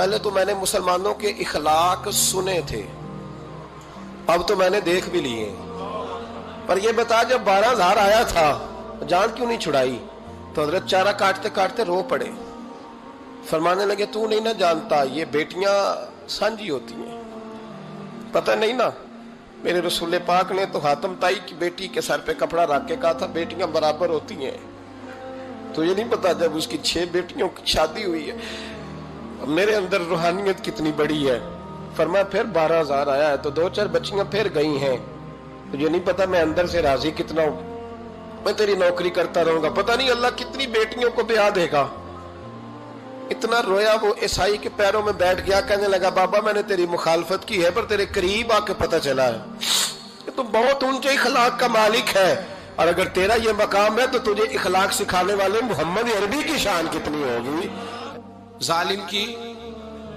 پہلے تو میں نے مسلمانوں کے اخلاق سنے تھے، اب تو میں نے دیکھ بھی لیے، پر یہ بتا جب 12,000 آیا تھا جان کیوں نہیں چھڑائی؟ تو حضرت چارہ کاٹتے کاٹتے رو پڑے، فرمانے لگے تو نہیں نہ جانتا یہ بیٹیاں سانجھی ہوتی ہیں، پتہ نہیں نا؟ میرے رسول پاک نے تو حاتم تائی کی بیٹی کے سر پہ کپڑا رکھ کے کہا تھا بیٹیاں برابر ہوتی ہیں، تو یہ نہیں پتا جب اس کی 6 بیٹیوں کی شادی ہوئی ہے میرے اندر روحانیت کتنی بڑی ہے۔ فرمایا پھر 12,000 آیا ہے تو 2-4 بچیاں پھر گئی ہیں، تجھے نہیں پتا میں اندر سے راضی کتنا ہوں، میں تیری نوکری کرتا رہوں گا، پتہ نہیں اللہ کتنی بیٹیوں کو بیاہ دے گا۔ اتنا رویا وہ عیسائی کے پیروں میں بیٹھ گیا، کہنے لگا بابا میں نے تیری مخالفت کی ہے پر تیرے قریب آ کے پتہ چلا ہے کہ تو بہت اونچے اخلاق کا مالک ہے، اور اگر تیرا یہ مقام ہے تو تجھے اخلاق سکھانے والے محمد عربی کی شان کتنی ہوگی۔ ظالم کی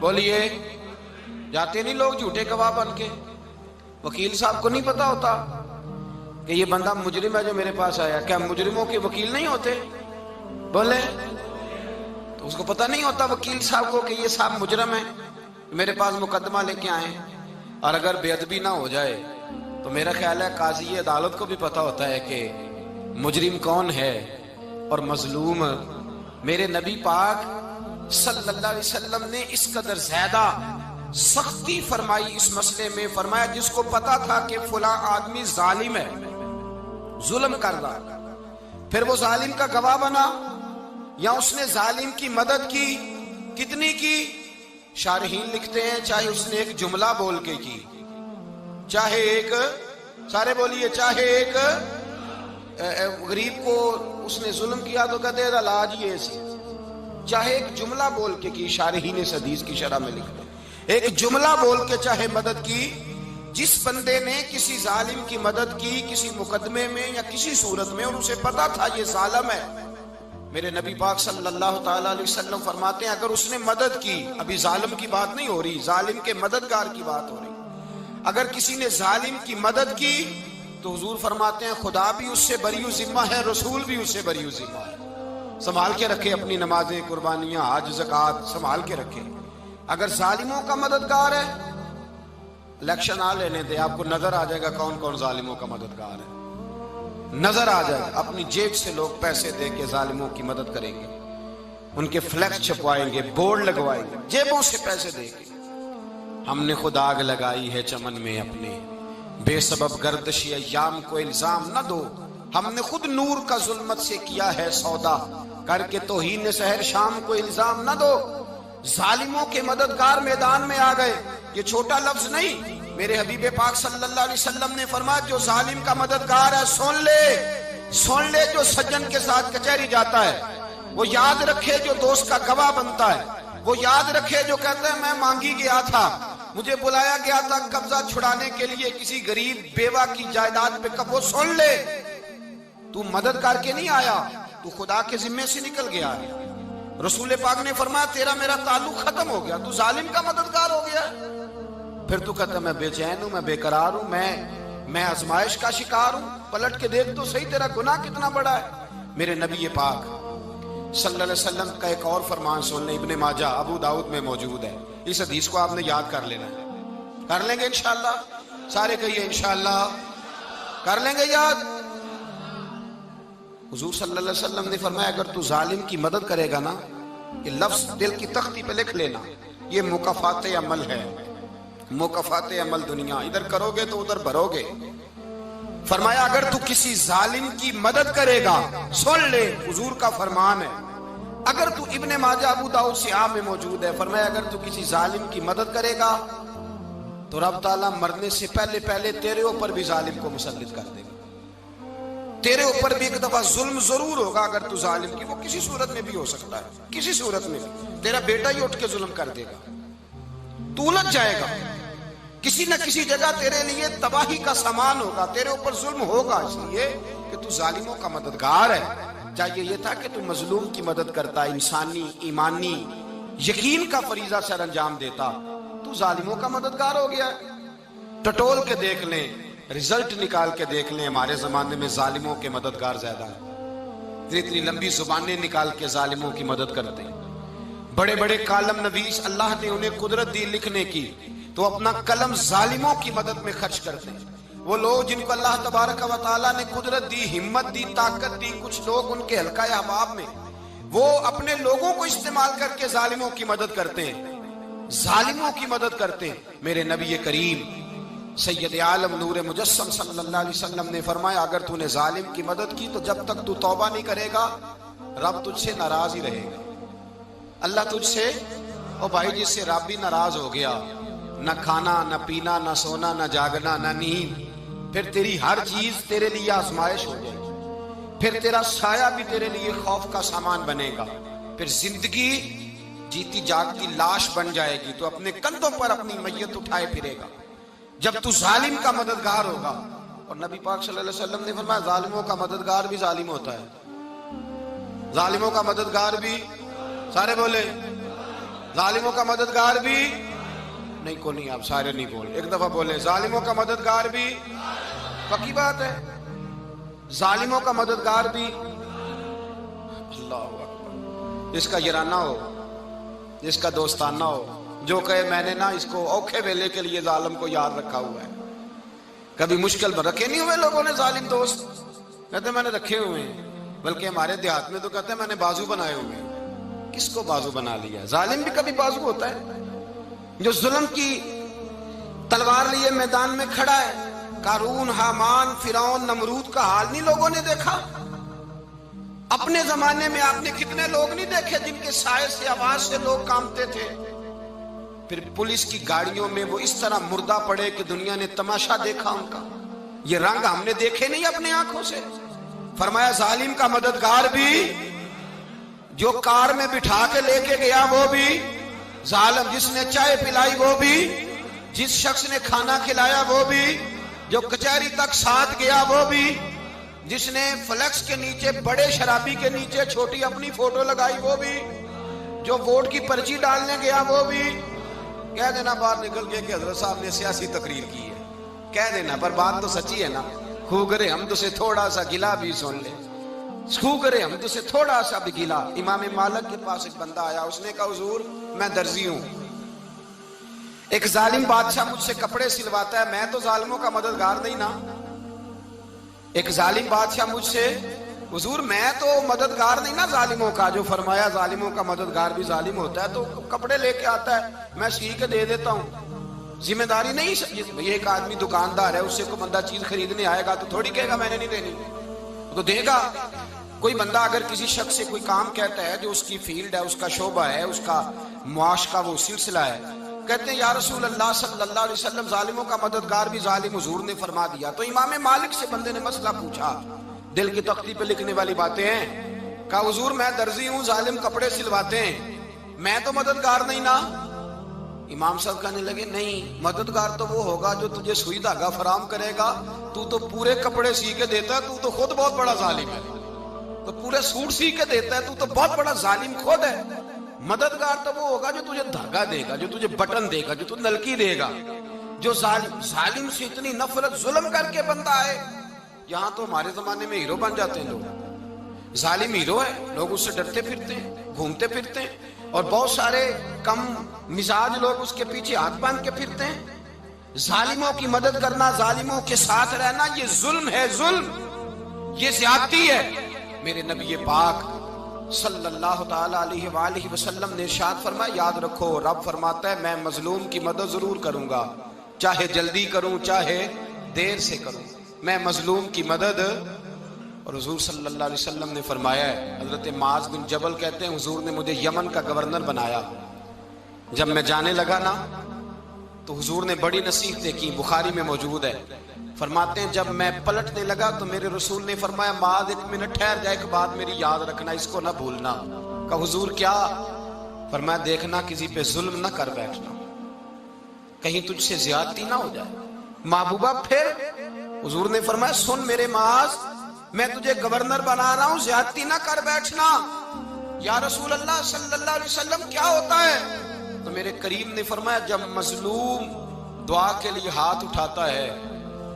بولیے جاتے نہیں لوگ جھوٹے گواہ بن کے، وکیل صاحب کو نہیں پتا ہوتا کہ یہ بندہ مجرم ہے جو میرے پاس آیا، کیا مجرموں کے وکیل نہیں ہوتے؟ بولے تو اس کو پتہ نہیں ہوتا وکیل صاحب کو کہ یہ صاحب مجرم ہے میرے پاس مقدمہ لے کے آئے، اور اگر بے ادبی نہ ہو جائے تو میرا خیال ہے قاضی عدالت کو بھی پتا ہوتا ہے کہ مجرم کون ہے اور مظلوم۔ میرے نبی پاک صلی اللہ علیہ وسلم نے اس قدر زیادہ سختی فرمائی اس مسئلے میں، فرمایا جس کو پتا تھا کہ فلاں آدمی ظالم ہے، ظلم کر رہا، پھر وہ ظالم کا گواہ بنا یا اس نے ظالم کی مدد کی، کتنی کی؟ شارحین لکھتے ہیں چاہے اس نے ایک جملہ بول کے کی، چاہے ایک، سارے بولیے، چاہے ایک غریب کو اس نے ظلم کیا تو کہتے ہیں علاج یہ سی، چاہے ایک جملہ بول کے کی، شارحین اس حدیث کی شرح میں لکھتے ہیں ایک جملہ بول کے چاہے مدد کی، جس بندے نے کسی ظالم کی مدد کی کسی مقدمے میں یا کسی صورت میں اور اسے پتا تھا یہ ظالم ہے، میرے نبی پاک صلی اللہ تعالی علیہ وسلم فرماتے ہیں اگر اس نے مدد کی، ابھی ظالم کی بات نہیں ہو رہی، ظالم کے مددگار کی بات ہو رہی، اگر کسی نے ظالم کی مدد کی تو حضور فرماتے ہیں خدا بھی اس سے بری و ذمہ ہے، رسول بھی اس سے بری و ذمہ ہے۔ سنبھال کے رکھے اپنی نمازیں، قربانیاں، حج، زکوٰۃ سنبھال کے رکھے۔ اگر ظالموں کا مددگار ہے، الیکشن آ لینے دے، آپ کو نظر آ جائے گا کون کون ظالموں کا مددگار ہے، نظر آ جائے گا۔ اپنی جیب سے لوگ پیسے دے کے ظالموں کی مدد کریں گے، ان کے فلیکس چھپوائیں گے، بورڈ لگوائیں گے، جیبوں سے پیسے دے کے۔ ہم نے خود آگ لگائی ہے چمن میں اپنے، بے سبب گردشی ایام کو الزام نہ دو، ہم نے خود نور کا ظلمت سے کیا ہے سودا، کر کے توہین سحر شام کو الزام نہ دو۔ ظالموں کے مددگار میدان میں آ گئے، یہ چھوٹا لفظ نہیں، میرے حبیب پاک صلی اللہ علیہ وسلم نے فرمایا جو ظالم کا مددگار ہے سن لے جو سجن کے ساتھ کچہری جاتا ہے، وہ یاد رکھے جو دوست کا گواہ بنتا ہے، وہ یاد رکھے جو کہتا ہے میں مانگی گیا تھا، مجھے بلایا گیا تھا قبضہ چھڑانے کے لیے کسی غریب بیوہ کی جائیداد پہ، وہ سن لے تو مدد کر کے نہیں آیا، تو خدا کے ذمے سے نکل گیا ہے۔ رسول پاک نے فرمایا تیرا میرا تعلق ختم ہو گیا، تو ظالم کا مددگار ہو گیا، پھر تو کہتا میں بے چین ہوں، میں بے قرار ہوں، میں آزمائش کا شکار ہوں، پلٹ کے دیکھ تو صحیح تیرا گناہ کتنا بڑا ہے۔ میرے نبی پاک صلی اللہ علیہ وسلم کا ایک اور فرمان سن لیں، ابن ماجہ ابو داؤد میں موجود ہے، اس حدیث کو آپ نے یاد کر لینا ہے، کر لیں گے انشاءاللہ، سارے کہیے انشاءاللہ، کر لیں گے یاد۔ حضور صلی اللہ علیہ وسلم نے فرمایا اگر تو ظالم کی مدد کرے گا نا، یہ لفظ دل کی تختی پہ لکھ لینا، یہ مکافات عمل ہے، مکافات عمل دنیا، ادھر کرو گے تو ادھر بھرو گے۔ فرمایا اگر تو کسی ظالم کی مدد کرے گا، سن لے حضور کا فرمان ہے، اگر تو ابن ماجہ ابو داؤد سیاہ میں موجود ہے، فرمایا اگر تو کسی ظالم کی مدد کرے گا تو رب تعالیٰ مرنے سے پہلے تیرے اوپر بھی ظالم کو مسلط کر دے گا، تیرے اوپر بھی ایک دفعہ ظلم ضرور ہوگا اگر تو ظالم کی، وہ کسی صورت میں بھی ہو سکتا ہے، کسی صورت میں بھی تیرا بیٹا ہی اٹھ کے ظلم کر دے گا، تو الجھ جائے گا، کسی نہ کسی جگہ تیرے لیے تباہی کا سامان ہوگا، تیرے اوپر ظلم ہوگا، اس لیے کہ تو ظالموں کا مددگار ہے۔ چاہیے یہ تھا کہ تو مظلوم کی مدد کرتا، انسانی ایمانی یقین کا فریضہ سر انجام دیتا، تو ظالموں کا مددگار ہو گیا۔ ٹٹول کے دیکھ لیں، رزلٹ نکال کے دیکھ لیں، ہمارے زمانے میں ظالموں کے مددگار زیادہ ہیں، اتنی لمبی زبانیں نکال کے ظالموں کی مدد کرتے ہیں، بڑے بڑے کالم نویس اللہ نے انہیں قدرت دی لکھنے کی، تو اپنا قلم ظالموں کی مدد میں خرچ کرتے ہیں۔ وہ لوگ جن کو اللہ تبارک و تعالیٰ نے قدرت دی، ہمت دی، طاقت دی، کچھ لوگ ان کے حلقہ احباب میں، وہ اپنے لوگوں کو استعمال کر کے ظالموں کی مدد کرتے ہیں، ظالموں کی مدد کرتے ہیں۔ میرے نبی کریم سید عالم نور مجسم صلی اللہ علیہ وسلم نے فرمایا، اگر تو نے ظالم کی مدد کی تو جب تک تو توبہ نہیں کرے گا رب تجھ سے ناراض ہی رہے گا۔ اللہ تجھ سے، او بھائی جس سے رب بھی ناراض ہو گیا، نہ کھانا نہ پینا نہ سونا نہ جاگنا نہ نیند، پھر تیری ہر چیز تیرے لیے آزمائش ہو جائے گی، پھر تیرا سایہ بھی تیرے لیے خوف کا سامان بنے گا، پھر زندگی جیتی جاگتی لاش بن جائے گی، تو اپنے کندھوں پر اپنی میت اٹھائے پھرے گا جب تو ظالم کا مددگار ہوگا۔ اور نبی پاک صلی اللہ علیہ وسلم نے فرمایا ظالموں کا مددگار بھی ظالم ہوتا ہے، ظالموں کا مددگار بھی، سارے بولے ظالموں کا مددگار بھی نہیں، کو نہیں، آپ سارے نہیں بولے، ایک دفعہ بولے ظالموں کا مددگار بھی، پکی بات ہے، ظالموں کا مددگار بھی۔ اللہ اکبر، جس کا یارانہ ہو، جس کا دوستانہ ہو، جو کہے میں نے نا اس کو اوکھے ویلے کے لیے ظالم کو یاد رکھا ہوا ہے۔ کبھی مشکل میں رکھے نہیں ہوئے لوگوں نے ظالم دوست، کہتے میں نے رکھے ہوئے ہیں، بلکہ ہمارے دیہات میں تو کہتے ہیں میں نے بازو بنائے ہوئے ہیں۔ کس کو بازو بنا لیا؟ ظالم بھی کبھی بازو ہوتا ہے، جو ظلم کی تلوار لیے میدان میں کھڑا ہے۔ قارون، حامان، فرعون، نمرود کا حال نہیں لوگوں نے دیکھا؟ اپنے زمانے میں آپ نے کتنے لوگ نہیں دیکھے جن کے سائے سے، آواز سے لوگ کانپتے تھے؟ پھر پولیس کی گاڑیوں میں وہ اس طرح مردہ پڑے کہ دنیا نے تماشا دیکھا ان کا۔ یہ رنگ ہم نے دیکھے نہیں اپنے آنکھوں سے۔ فرمایا ظالم کا مددگار بھی، جو کار میں بٹھا کے لے کے گیا وہ بھی ظالم، جس نے چائے پلائی وہ بھی، جس شخص نے کھانا کھلایا وہ بھی، جو کچہری تک ساتھ گیا وہ بھی، جس نے فلیکس کے نیچے، بڑے شرابی کے نیچے چھوٹی اپنی فوٹو لگائی وہ بھی، جو ووٹ کی پرچی ڈالنے گیا وہ بھی۔ کہہ دینا باہر نکل کے کہ حضرت صاحب نے سیاسی تقریر کی ہے، کہہ دینا، پر بات تو سچی ہے نا۔ خوگرے حمد سے تھوڑا سا گلا بھی سن لے، خوگرے حمد سے تھوڑا سا بھی گلا۔ امام مالک کے پاس ایک بندہ آیا، اس نے کہا حضور میں درزی ہوں، ایک ظالم بادشاہ مجھ سے کپڑے سلواتا ہے، میں تو ظالموں کا مددگار نہیں نا۔ ایک ظالم بادشاہ مجھ سے، حضور میں تو مددگار نہیں نا ظالموں کا۔ جو فرمایا ظالموں کا مددگار بھی ظالم ہوتا ہے، تو کپڑے لے کے آتا ہے میں سی کے دے دیتا ہوں، ذمہ داری نہیں۔ یہ ایک آدمی دکاندار ہے، اس سے کوئی بندہ چیز خریدنے آئے گا تو تھوڑی کہے گا میں نے نہیں دینی، تو دے گا۔ کوئی بندہ اگر کسی شخص سے کوئی کام کہتا ہے جو اس کی فیلڈ ہے، اس کا شعبہ ہے، اس کا معاش کا وہ سلسلہ ہے، کہتے ہیں یا رسول اللہ صلی اللہ علیہ وسلم ظالموں کا مددگار بھی ظالم، حضور نے فرما دیا۔ تو امام مالک سے بندے نے مسئلہ پوچھا، دل کی تختی پہ لکھنے والی باتیں ہیں، کہا حضور میں درزی ہوں، ظالم کپڑے سلواتے ہیں، میں تو مددگار نہیں نا۔ امام صاحب کہنے لگے نہیں، مددگار تو وہ ہوگا جو تجھے سوئی دھاگا فراہم کرے گا، تو تو پورے کپڑے سی کے دیتا ہے، تو تو خود بہت بڑا ظالم ہے، تو پورے سوٹ سی کے دیتا ہے، تو تو بہت بڑا ظالم خود ہے۔ مددگار تو وہ ہوگا جو تجھے دھاگا دے گا، جو تجھے بٹن دے گا، جو تجھے نلکی دے گا۔ جو ظالم سے اتنی نفرت ظلم کر کے بندہ ہے، یہاں تو ہمارے زمانے میں ہیرو بن جاتے ہیں لوگ، ظالم ہیرو ہے، لوگ اس سے ڈرتے پھرتے ہیں، گھومتے پھرتے ہیں، اور بہت سارے کم مزاج لوگ اس کے پیچھے ہاتھ باندھ کے پھرتے ہیں۔ ظالموں کی مدد کرنا، ظالموں کے ساتھ رہنا، یہ ظلم ہے، ظلم، یہ زیادتی ہے۔ میرے نبی پاک صلی اللہ تعالی علیہ وآلہ وسلم نے ارشاد فرمایا، یاد رکھو رب فرماتا ہے میں مظلوم کی مدد ضرور کروں گا، چاہے جلدی کروں چاہے دیر سے کروں، میں مظلوم کی مدد۔ اور حضور صلی اللہ علیہ وسلم نے فرمایا ہے، حضرت معاذ بن جبل کہتے ہیں حضور نے مجھے یمن کا گورنر بنایا، جب میں جانے لگا نا تو حضور نے بڑی نصیحتیں کی، بخاری میں موجود ہے، فرماتے ہیں جب میں پلٹنے لگا تو میرے رسول نے فرمایا معاذ ایک منٹ ٹھہر جا، ایک بات میری یاد رکھنا، اس کو نہ بھولنا۔ کہا حضور کیا؟ فرمایا دیکھنا کسی پہ ظلم نہ کر بیٹھنا، کہیں تجھ سے زیادتی نہ ہو جائے۔ محبوبہ پھر حضور نے فرمایا سن میرے معاذ، میں تجھے گورنر بنا رہا ہوں، زیادتی نہ کر بیٹھنا۔ یا رسول اللہ صلی اللہ علیہ وسلم کیا ہوتا ہے؟ تو میرے کریم نے فرمایا جب مظلوم دعا کے لیے ہاتھ اٹھاتا ہے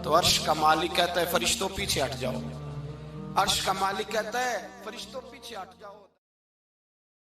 تو عرش کا مالک کہتا ہے فرشتوں پیچھے ہٹ جاؤ، عرش کا مالک کہتا ہے فرشتوں پیچھے ہٹ جاؤ۔